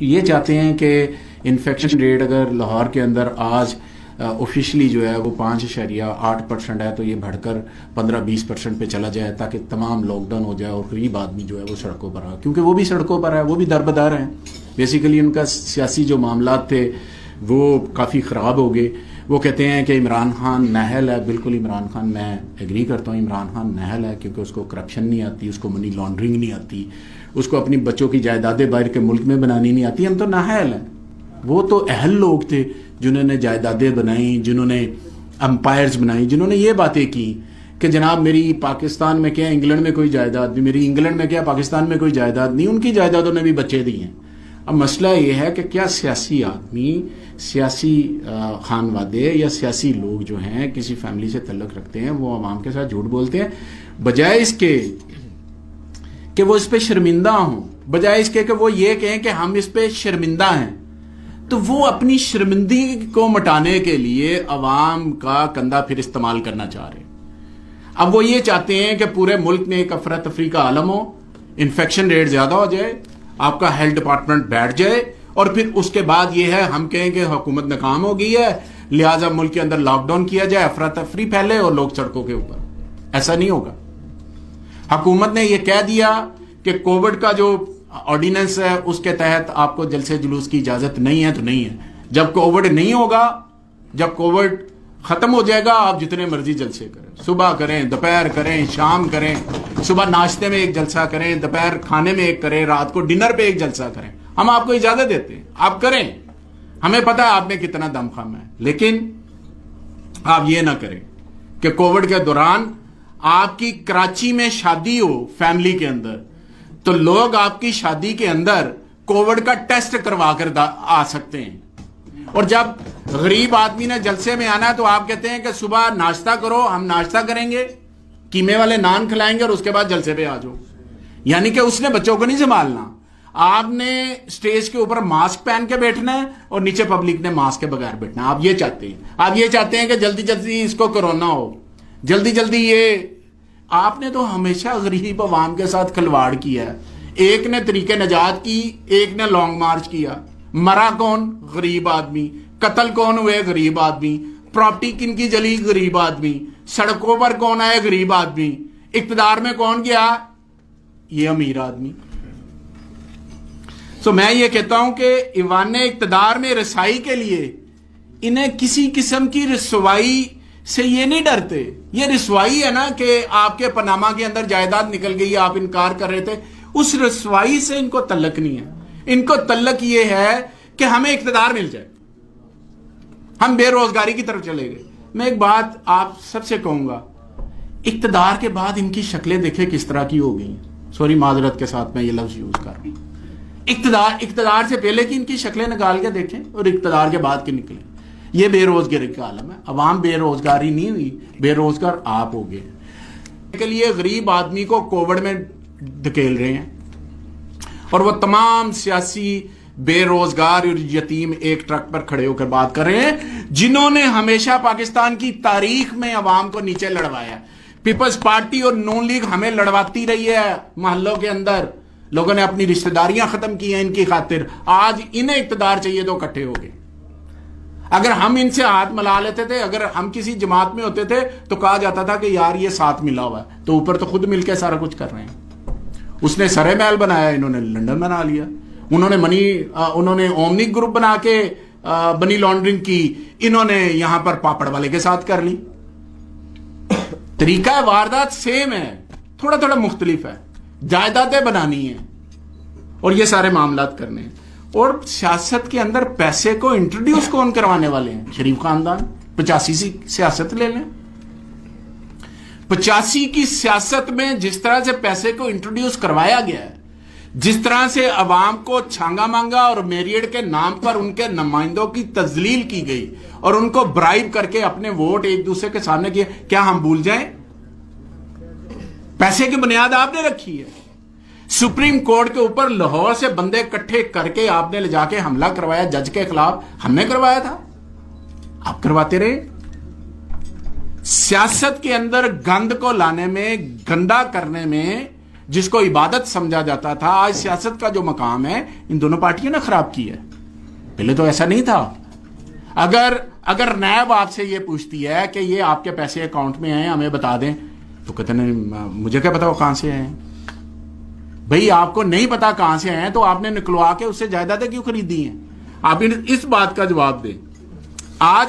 ये चाहते हैं कि इन्फेक्शन रेट अगर लाहौर के अंदर आज ऑफिशियली जो है वो 5.8% है तो ये बढ़कर 15-20% पे चला जाए ताकि तमाम लॉकडाउन हो जाए और गरीब आदमी जो है वो सड़कों पर आ, क्योंकि वो भी सड़कों पर है, वो भी दरबदर हैं। बेसिकली उनका सियासी जो मामला थे वो काफ़ी ख़राब हो गए। वो कहते हैं कि इमरान खान नाअहल है। बिल्कुल इमरान खान, मैं एग्री करता हूँ, इमरान खान नाअहल है क्योंकि उसको करप्शन नहीं आती, उसको मनी लॉन्ड्रिंग नहीं आती, उसको अपनी बच्चों की जायदादें बाहर के मुल्क में बनानी नहीं आती। हम तो नाअहल हैं। वो तो अहल लोग थे जिन्होंने जायदादें बनाई, जिन्होंने अंपायर्स बनाई, जिन्होंने ये बातें की कि जनाब मेरी पाकिस्तान में क्या, इंग्लैंड में कोई जायदाद नहीं, मेरी इंग्लैंड में क्या, पाकिस्तान में कोई जायदाद नहीं। उनकी जायदादों ने भी बच्चे दिए हैं। अब मसला ये है कि क्या सियासी आदमी, सियासी खानवादे या सियासी लोग जो हैं किसी फैमिली से तल्लुक रखते हैं वो अवाम के साथ झूठ बोलते हैं, बजाय इसके कि वो इस पे शर्मिंदा हों, बजाय इसके कि वो ये कहें कि हम इस पे शर्मिंदा हैं, तो वो अपनी शर्मिंदगी को मिटाने के लिए अवाम का कंधा फिर इस्तेमाल करना चाह रहे हैं। अब वो ये चाहते हैं कि पूरे मुल्क में एक अफरा तफरी का आलम हो, इन्फेक्शन रेट ज्यादा हो जाए, आपका हेल्थ डिपार्टमेंट बैठ जाए और फिर उसके बाद ये है हम कहें कि हुकूमत नाकाम हो गई है, लिहाजा मुल्क के अंदर लॉकडाउन किया जाए, अफरा तफरी फैले और लोग सड़कों के ऊपर। ऐसा नहीं होगा। हुकूमत ने यह कह दिया कि कोविड का जो ऑर्डिनेंस है उसके तहत आपको जलसे जुलूस की इजाजत नहीं है तो नहीं है। जब कोविड नहीं होगा, जब कोविड खत्म हो जाएगा, आप जितने मर्जी जलसे करें, सुबह करें, दोपहर करें, शाम करें, सुबह नाश्ते में एक जलसा करें, दोपहर खाने में एक करें, रात को डिनर पे एक जलसा करें। हम आपको इजाजत देते हैं, आप करें। हमें पता है आप में कितना दमखम है, लेकिन आप ये ना करें कि कोविड के दौरान आपकी कराची में शादी हो फैमिली के अंदर तो लोग आपकी शादी के अंदर कोविड का टेस्ट करवा कर आ सकते हैं, और जब गरीब आदमी ने जलसे में आना है तो आप कहते हैं कि सुबह नाश्ता करो, हम नाश्ता करेंगे, कीमे वाले नान खिलाएंगे और उसके बाद जलसे पे आ जाओ। यानी कि उसने बच्चों को नहीं संभालना, आपने स्टेज के ऊपर मास्क पहन के बैठना है और नीचे पब्लिक ने मास्क के बगैर बैठना है। आप ये चाहते हैं, आप ये चाहते हैं कि जल्दी जल्दी इसको कोरोना हो, जल्दी जल्दी ये। आपने तो हमेशा गरीब अवाम के साथ खिलवाड़ किया है। एक ने तरीके नजात की, एक ने लॉन्ग मार्च किया। मरा कौन? गरीब आदमी। कत्ल कौन हुए? गरीब आदमी। प्रॉपर्टी किन की जली? गरीब आदमी। सड़कों पर कौन आए? गरीब आदमी। इक्तदार में कौन गया? ये अमीर आदमी। तो मैं ये कहता हूं कि ईवान इक्तदार में रसाई के लिए इन्हें किसी किस्म की रसवाई से ये नहीं डरते। ये रसवाई है ना कि आपके पनामा के अंदर जायदाद निकल गई, आप इनकार कर रहे थे, उस रसवाई से इनको तल्लक नहीं है। इनको तल्लक ये है कि हमें इक्तदार मिल जाए, हम बेरोजगारी की तरफ चले गए। मैं एक बात आप सबसे कहूंगा, इक्तदार के बाद इनकी शक्लें देखे किस तरह की हो गई। सॉरी, माजरत के साथ मैं ये लफ्ज यूज कर रहा हूं। इक्तदार से पहले की इनकी शक्लें निकाल के देखें और इक्तदार के बाद के निकले। ये बेरोजगारी का आलम है। अवाम बेरोजगारी नहीं हुई, बेरोजगार आप हो गए। के लिए गरीब आदमी को कोविड में धकेल रहे हैं और वो तमाम सियासी बेरोजगार और यतीम एक ट्रक पर खड़े होकर बात कर रहे हैं जिन्होंने हमेशा पाकिस्तान की तारीख में अवाम को नीचे लड़वाया। पीपल्स पार्टी और नून लीग हमें लड़वाती रही है मोहल्लों के अंदर, लोगों ने अपनी रिश्तेदारियां खत्म की हैं इनकी खातिर। आज इन्हें इक्तदार चाहिए तो इकट्ठे हो गए। अगर हम इनसे हाथ मिला लेते थे, अगर हम किसी जमात में होते थे तो कहा जाता था कि यार ये साथ मिला हुआ है, तो ऊपर तो खुद मिलकर सारा कुछ कर रहे हैं। उसने सरे महल बनाया, इन्होंने लंदन बना लिया। उन्होंने ओमनी ग्रुप बना के मनी लॉन्ड्रिंग की, इन्होंने यहां पर पापड़ वाले के साथ कर ली। तरीका वारदात सेम है, थोड़ा थोड़ा मुख्तलिफ है। जायदादें बनानी है और ये सारे मामलात करने हैं। और सियासत के अंदर पैसे को इंट्रोड्यूस कौन करवाने वाले हैं? शरीफ खानदान। 85 की सियासत ले लें। 85 की सियासत में जिस तरह से पैसे को इंट्रोड्यूस करवाया गया है, जिस तरह से अवाम को छांगा मांगा और मेरियड के नाम पर उनके नुमाइंदों की तजलील की गई और उनको ब्राइब करके अपने वोट एक दूसरे के सामने किए, क्या हम भूल जाएं? पैसे की बुनियाद आपने रखी है। सुप्रीम कोर्ट के ऊपर लाहौर से बंदे इकट्ठे करके आपने ले जाके हमला करवाया जज के खिलाफ। हमने करवाया था, आप करवाते रहे। सियासत के अंदर गंद को लाने में, गंदा करने में जिसको इबादत समझा जाता था, आज सियासत का जो मकाम है इन दोनों पार्टियों ने खराब किया है। पहले तो ऐसा नहीं था। अगर नैब आपसे ये पूछती है कि ये आपके पैसे अकाउंट में हैं, हमें बता दें, तो कहते नहीं, मुझे क्या पता वो कहां से हैं। भाई आपको नहीं पता कहां से हैं तो आपने निकलवा के उससे जायदादें क्यों खरीदी हैं? आप इस बात का जवाब दें। आज